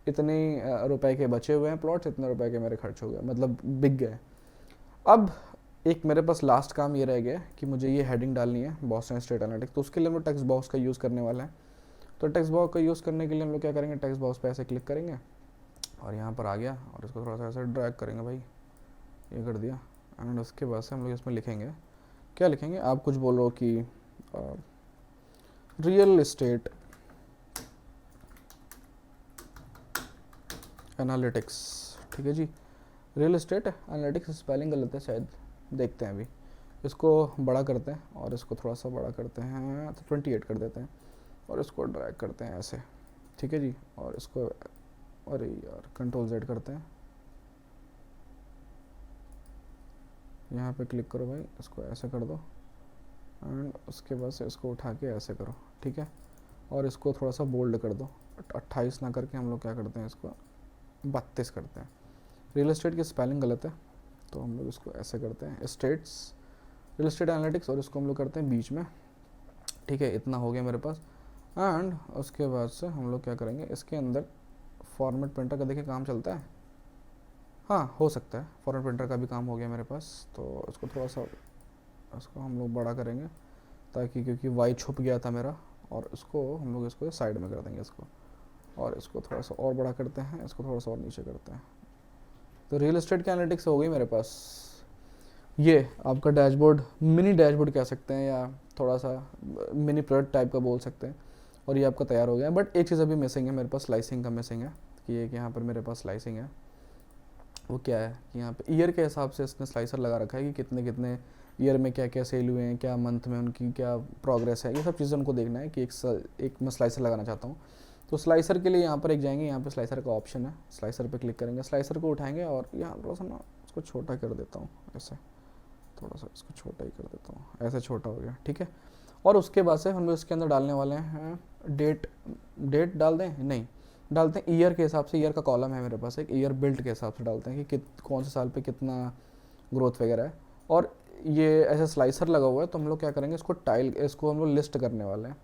इतने रुपए के बचे हुए हैं प्लॉट्स, इतने रुपए के मेरे खर्च हो गए, मतलब बिक गए। अब एक मेरे पास लास्ट काम ये रह गया कि मुझे ये हेडिंग डालनी है बोस्टन स्ट्रेट एनालिटिक्स, तो उसके लिए हम लोग टेक्स्ट बॉक्स का यूज़ करने वाला है। तो टेक्स्ट बॉक्स का यूज़ करने के लिए हम लोग क्या करेंगे, टेक्स्ट बॉक्स पे ऐसे क्लिक करेंगे, और यहाँ पर आ गया, और इसको थोड़ा सा ऐसे ड्रैग करेंगे भाई, ये कर दिया। एंड उसके बाद से हम लोग इसमें लिखेंगे, क्या लिखेंगे, आप कुछ बोलो कि रियल एस्टेट एनालिटिक्स, ठीक है जी। रियल एस्टेट एनालिटिक्स, स्पेलिंग गलत है शायद, देखते हैं अभी। इसको बड़ा करते हैं, और इसको थोड़ा सा बड़ा करते हैं, तो 28 कर देते हैं, और इसको ड्रैग करते हैं ऐसे, ठीक है जी। और इसको, अरे यार, कंट्रोल Z करते हैं, यहाँ पे क्लिक करो भाई, इसको ऐसे कर दो, एंड उसके बाद से इसको उठा के ऐसे करो, ठीक है। और इसको थोड़ा सा बोल्ड कर दो, 28 ना करके हम लोग क्या करते हैं, इसको 32 करते हैं। रियल एस्टेट की स्पेलिंग गलत है, तो हम लोग इसको ऐसे करते हैं, स्टेट्स रियल एस्टेट एनालिटिक्स, और इसको हम लोग करते हैं बीच में, ठीक है। इतना हो गया मेरे पास। एंड उसके बाद से हम लोग क्या करेंगे, इसके अंदर फॉर्मेट प्रिंटर का देखिए काम चलता है, हाँ हो सकता है, फॉर्मेट प्रिंटर का भी काम हो गया मेरे पास। तो इसको थोड़ा सा, इसको हम लोग बड़ा करेंगे, ताकि, क्योंकि वाई छुप गया था मेरा, और इसको हम लोग इसको साइड में कर देंगे इसको, और इसको थोड़ा सा और बड़ा करते हैं, इसको थोड़ा सा और नीचे करते हैं। तो रियल एस्टेट की एनालिटिक्स हो गई मेरे पास। ये आपका डैशबोर्ड, मिनी डैशबोर्ड कह सकते हैं, या थोड़ा सा मिनी प्रोडक्ट टाइप का बोल सकते हैं, और ये आपका तैयार हो गया। बट एक चीज़ अभी मिसिंग है मेरे पास, स्लाइसिंग का मिसिंग है, कि एक यहाँ पर मेरे पास स्लाइसिंग है। वो क्या है कि यहाँ पे ईयर के हिसाब से इसने स्लाइसर लगा रखा है, कि कितने कितने ईयर में क्या क्या सेल हुए हैं, क्या मंथ में उनकी क्या प्रोग्रेस है, ये सब चीज़ें उनको देखना है कि एक मैं स्लाइसर लगाना चाहता हूँ। तो स्लाइसर के लिए यहाँ पर एक जाएंगे, यहाँ पे स्लाइसर का ऑप्शन है, स्लाइसर पे क्लिक करेंगे, स्लाइसर को उठाएंगे, और यहाँ थोड़ा सा ना उसको छोटा कर देता हूँ ऐसे, थोड़ा सा इसको छोटा ही कर देता हूँ, ऐसे छोटा हो गया, ठीक है। और उसके बाद से हम लोग इसके अंदर डालने वाले हैं डेट, डेट डाल दें, नहीं डालते हैं ईयर के हिसाब से, ईयर का कॉलम है मेरे पास एक, ईयर बिल्ट के हिसाब से डालते हैं कि कौन से साल पे कितना ग्रोथ वगैरह है। और ये ऐसे स्लाइसर लगा हुआ है, तो हम लोग क्या करेंगे, इसको इसको हम लोग लिस्ट करने वाले हैं।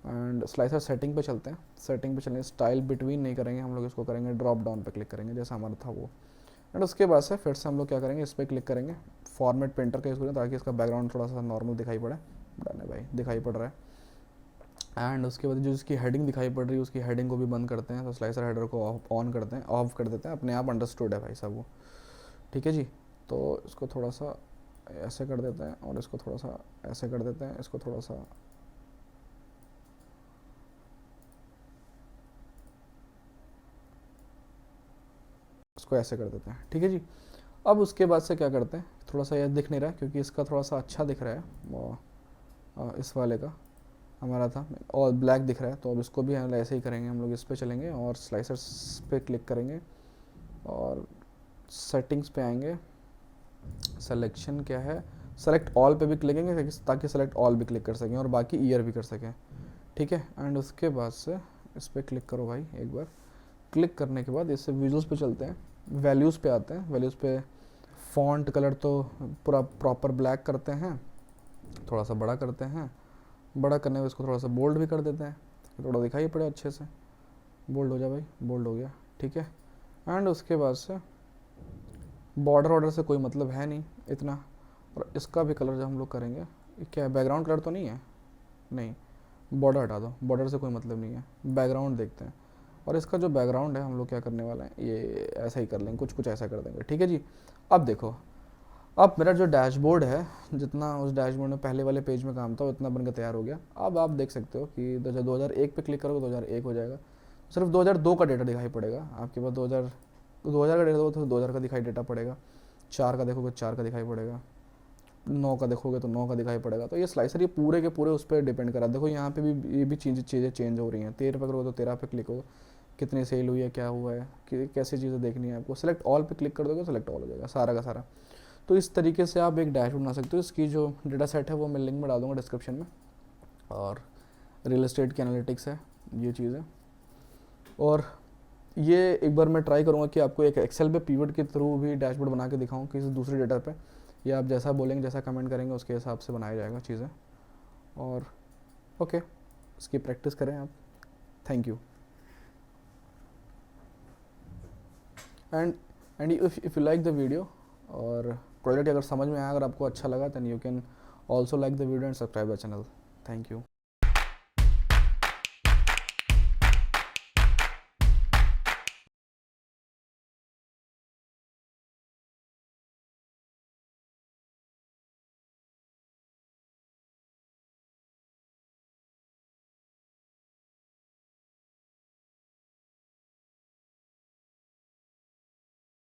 एंड स्लाइसर सेटिंग पे चलते हैं, सेटिंग पे चलेंगे, स्टाइल बिटवीन नहीं करेंगे हम लोग, इसको करेंगे ड्रॉप डाउन पे क्लिक करेंगे, जैसा हमारा था वो। एंड उसके बाद से फिर से हम लोग क्या करेंगे, इस पर क्लिक करेंगे, फॉर्मेट प्रिंटर का यूज़ करें, ताकि इसका बैकग्राउंड थोड़ा सा नॉर्मल दिखाई पड़े। डन है भाई, दिखाई पड़ रहा है। एंड उसके बाद जो इसकी हेडिंग दिखाई पड़ रही है, उसकी हेडिंग को भी बंद करते हैं, तो स्लाइसर हेडर को ऑन करते हैं, ऑफ कर देते हैं, अपने आप अंडरस्टूड है भाई सब वो, ठीक है जी। तो इसको थोड़ा सा ऐसे कर देते हैं, और इसको थोड़ा सा ऐसे कर देते हैं, इसको थोड़ा सा इसको ऐसे कर देते हैं, ठीक है जी। अब उसके बाद से क्या करते हैं, थोड़ा सा यह दिख नहीं रहा है, क्योंकि इसका थोड़ा सा अच्छा दिख रहा है, इस वाले का हमारा था, और ब्लैक दिख रहा है, तो अब इसको भी हम ऐसे ही करेंगे, हम लोग इस पे चलेंगे, और स्लाइसर्स पे क्लिक करेंगे, और सेटिंग्स पे आएंगे, सिलेक्शन क्या है, सेलेक्ट ऑल पे भी क्लिक करेंगे, ताकि सेलेक्ट ऑल भी क्लिक कर सकें, और बाकी ईयर भी कर सकें, ठीक है। एंड उसके बाद से इस पर क्लिक करो भाई एक बार, क्लिक करने के बाद इससे विजुअल्स पे चलते हैं, वैल्यूज़ पे आते हैं, वैल्यूज़ पे फॉन्ट कलर तो पूरा प्रॉपर ब्लैक करते हैं, थोड़ा सा बड़ा करते हैं, बड़ा करने में इसको थोड़ा सा बोल्ड भी कर देते हैं, थोड़ा दिखाई पड़े अच्छे से, बोल्ड हो जा भाई, बोल्ड हो गया, ठीक है। एंड उसके बाद से बॉर्डर ऑर्डर से कोई मतलब है नहीं इतना, और इसका भी कलर जब हम लोग करेंगे, क्या बैकग्राउंड कलर तो नहीं है? नहीं, बॉर्डर हटा दो, बॉर्डर से कोई मतलब नहीं है, बैकग्राउंड देखते हैं। और इसका जो बैकग्राउंड है हम लोग क्या करने वाले हैं, ये ऐसा ही कर लेंगे, कुछ कुछ ऐसा कर देंगे, ठीक है जी। अब देखो, अब मेरा जो डैशबोर्ड है, जितना उस डैशबोर्ड में पहले वाले पेज में काम था उतना बनकर तैयार हो गया। अब आप देख सकते हो कि 2001 पे क्लिक करोगे 2001 हो जाएगा। सिर्फ 2002 का डेटा दिखाई पड़ेगा आपके पास, 2000 का डेटा हो तो 2000 का दिखाई डेटा पड़ेगा, 4 का देखोगे 4 का दिखाई पड़ेगा, 9 का देखोगे तो 9 का दिखाई पड़ेगा। तो ये स्लाइसर ये पूरे के पूरे उस पर डिपेंड करा। देखो यहाँ पे भी ये भी चीज़ें चेंज हो रही हैं। 13 पे करोगे तो 13 पे क्लिक हो, कितनी सेल हुई है, क्या हुआ है, कैसी चीज़ें देखनी है आपको। सेलेक्ट ऑल पे क्लिक कर दोगे, सेलेक्ट ऑल हो जाएगा सारा का सारा। तो इस तरीके से आप एक डैशबोर्ड बना सकते हो। इसकी जो डेटा सेट है वो मैं लिंक में डाल दूँगा डिस्क्रिप्शन में। और रियल एस्टेट की एनालिटिक्स है ये चीज़ है। और ये एक बार मैं ट्राई करूँगा कि आपको एक एक्सेल पे पीवट के थ्रू भी डैशबोर्ड बना के दिखाऊँ किसी दूसरे डेटा पे, या आप जैसा बोलेंगे, जैसा कमेंट करेंगे उसके हिसाब से बनाया जाएगा चीज़ें। और ओके, इसकी प्रैक्टिस करें आप। Thank you. And if you like the video और प्रोजेक्ट अगर समझ में आया, अगर आपको अच्छा लगा, then you can also like the video and subscribe the channel. Thank you.